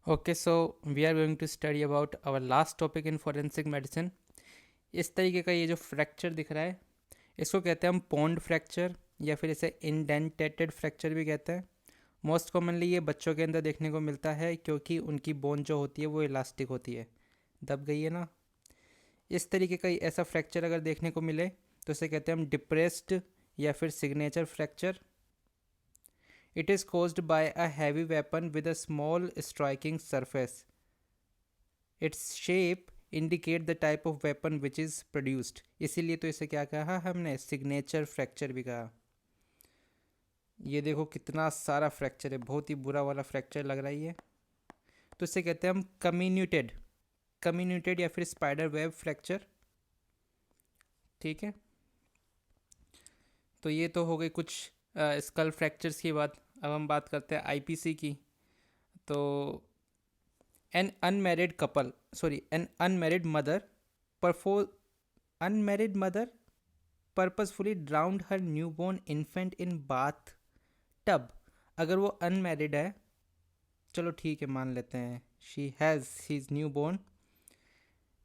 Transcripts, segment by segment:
Okay, so we are going to study about our last topic in forensic medicine. इस तरीके का ये जो फ्रैक्चर दिख रहा है इसको कहते हैं हम पॉन्ड फ्रैक्चर या फिर इसे इंडेंटेटेड फ्रैक्चर भी कहते हैं। मोस्ट कॉमनली ये बच्चों के अंदर देखने को मिलता है क्योंकि उनकी बोन जो होती है वो इलास्टिक होती है, दब गई है ना। इस तरीके का ऐसा फ्रैक्चर अगर देखने को मिले तो इसे कहते हैं हम डिप्रेस्ड या फिर signature fracture. It is caused by a heavy weapon with a small striking surface. Its shape indicate the type of weapon which is produced. इसीलिए तो इसे क्या कहा हमने, सिग्नेचर फ्रैक्चर भी कहा। ये देखो कितना सारा फ्रैक्चर है, बहुत ही बुरा वाला फ्रैक्चर लग रहा है ये। तो इसे कहते हैं हम कम्युनिटेड या फिर स्पाइडर वेब फ्रैक्चर। ठीक है, तो ये तो हो गई कुछ स्कल फ्रैक्चर्स की बात। अब हम बात करते हैं आईपीसी की। तो an unmarried couple sorry an unmarried mother परफो unmarried mother purposefully drowned her newborn infant in bath tub। अगर वो अनमैरिड है, चलो ठीक है मान लेते हैं, she has his newborn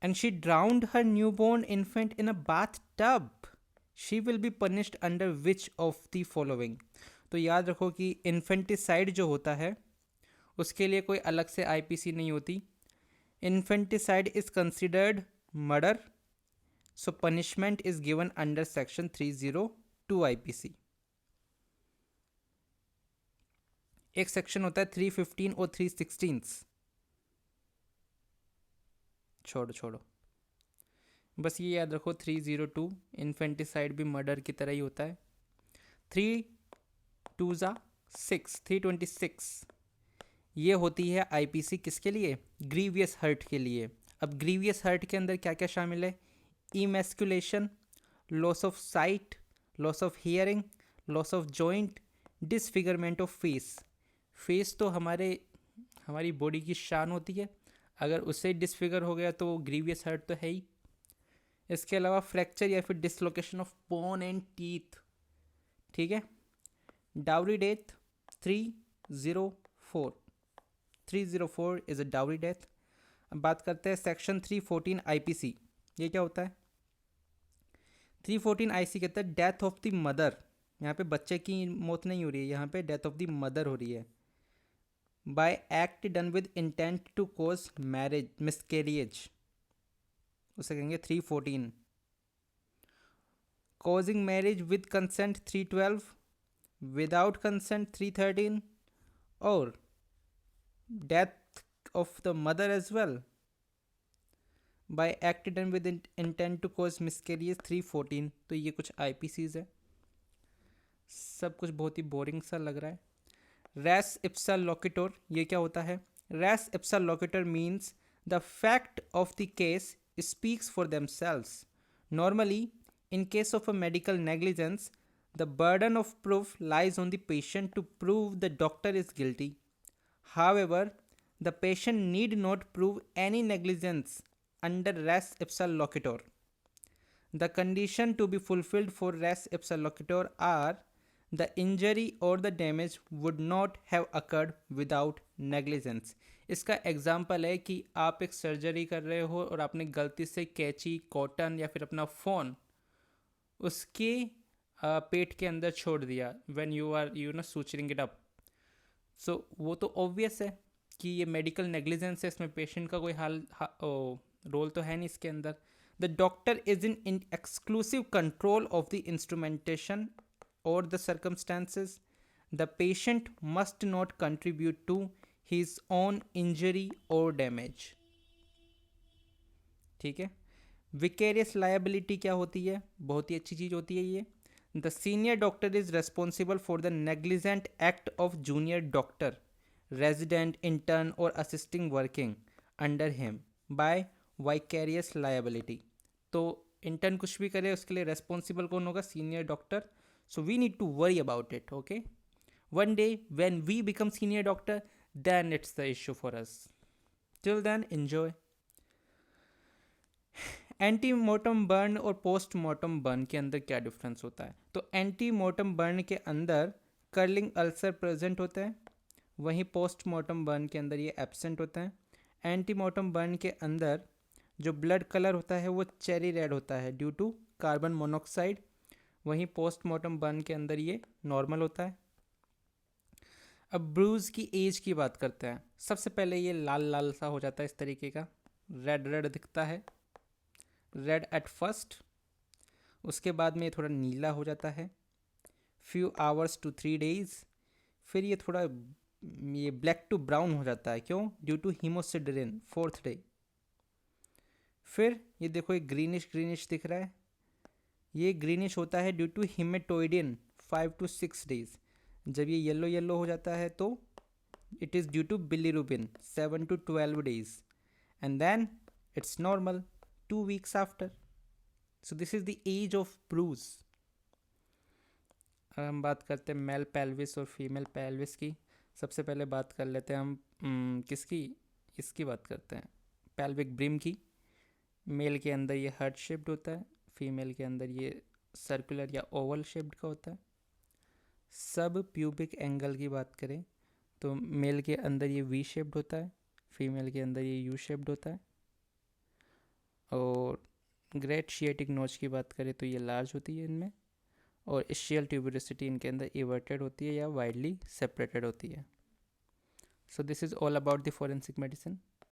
and she drowned her newborn infant in a bathtub, she will be punished under which of the following. तो याद रखो कि इन्फेंटिसाइड जो होता है उसके लिए कोई अलग से आईपीसी नहीं होती। Infanticide is considered murder, so punishment is given under section 302 IPC। एक सेक्शन होता है 315 और 316। छोड़ो छोड़ो, बस ये याद रखो 302 इन्फेंटिसाइड भी मर्डर की तरह ही होता है। 3 2 6 326 ये होती है आईपीसी किसके लिए, ग्रीवियस हर्ट के लिए। अब ग्रीवियस हर्ट के अंदर क्या क्या शामिल है, emasculation, loss of site, loss of hearing, loss of joint, disfigurement of face. Face तो हमारी बॉडी की शान होती है, अगर उससे डिसफिगर हो गया तो ग्रीवियस हर्ट तो है ही। इसके अलावा फ्रैक्चर या फिर dislocation of bone and teeth. ठीक है, dowry death 304 304 is a dowry death. अब बात करते हैं सेक्शन 314 आईपीसी। ये क्या होता है, 314 आईसी कहता है डेथ ऑफ द मदर। यहाँ पे बच्चे की मौत नहीं हो रही है, यहाँ पे डेथ ऑफ द मदर हो रही है। By act done with intent to cause marriage miscarriage, उसे कहेंगे 314। Causing marriage with consent 312, without consent 313 और death of the mother as well by act done with intent to cause miscarriage 314। तो ये कुछ आईपीसीज है, सब कुछ बहुत ही बोरिंग सा लग रहा है। रेस इप्सा लोकेटर, ये क्या होता है, res ipsa loquitur means the fact of the case speaks for themselves. Normally in case of a medical negligence the burden of proof lies on the patient to prove the doctor is guilty. However the patient need not prove any negligence under res ipsa loquitur. The condition to be fulfilled for res ipsa loquitur are the injury or the damage would not have occurred without negligence। इसका example है कि आप एक surgery कर रहे हो और आपने गलती से कैंची, कॉटन या फिर अपना फ़ोन उसके पेट के अंदर छोड़ दिया when you are suturing it up. So वो तो ऑब्वियस है कि ये मेडिकल नेग्लिजेंस है, इसमें पेशेंट का कोई रोल तो है नहीं इसके अंदर। The doctor is in exclusive control of the instrumentation or the circumstances. The patient must not contribute to his own injury or damage। ठीक है, विकेरियस लायबिलिटी क्या होती है, बहुत ही अच्छी चीज़ होती है ये। The senior doctor is responsible for the negligent act of junior doctor, resident, intern और assisting working under him by vicarious liability. तो इंटर्न कुछ भी करे उसके लिए रेस्पॉन्सिबल कौन होगा, senior doctor. So we need to worry about it. Okay, one day when we become senior doctor then it's the issue for us. Till then enjoy. Ante mortem burn और post mortem burn के अंदर क्या difference होता है, तो anti mortem burn के अंदर curling ulcer present होता है, वहीं पोस्टमार्टम बर्न के अंदर ये एब्सेंट होता है। एंटीमार्टम बर्न के अंदर जो ब्लड कलर होता है वो चेरी रेड होता है ड्यू टू कार्बन मोनोऑक्साइड, वहीं पोस्टमार्टम बर्न के अंदर ये नॉर्मल होता है। अब ब्रूज की एज की बात करते हैं। सबसे पहले ये लाल लाल सा हो जाता है, इस तरीके का रेड रेड दिखता है, रेड एट फर्स्ट। उसके बाद में ये थोड़ा नीला हो जाता है, फ्यू आवर्स टू 3 days। फिर ये थोड़ा ये ब्लैक टू ब्राउन हो जाता है, क्यों? Due to haemosiderin 4th day. फिर ये देखो ये ग्रीनिश ग्रीनिश दिख रहा है, ये ग्रीनिश होता है ड्यू टू हीमेटोइडिन 5 to 6 days। जब ये येलो येलो हो जाता है तो it is due to bilirubin 7 to 12 days, and then it's normal 2 weeks after. So this is the age of bruise. हम बात करते हैं मेल पेल्विस और फीमेल पेल्विस की। सबसे पहले बात कर लेते हैं हम किसकी, इसकी बात करते हैं पेल्विक ब्रिम की। मेल के अंदर ये हार्ट शेप्ड होता है, फीमेल के अंदर ये सर्कुलर या ओवल शेप्ड का होता है। सब प्यूबिक एंगल की बात करें तो मेल के अंदर ये वी शेप्ड होता है, फीमेल के अंदर ये यू शेप्ड होता है। और ग्रेट शिएटिक नोच की बात करें तो ये लार्ज होती है इनमें, और इशियल ट्यूबरोसिटी इनके अंदर इवर्टेड होती है या वाइडली सेपरेटेड होती है। सो this is all about the forensic medicine.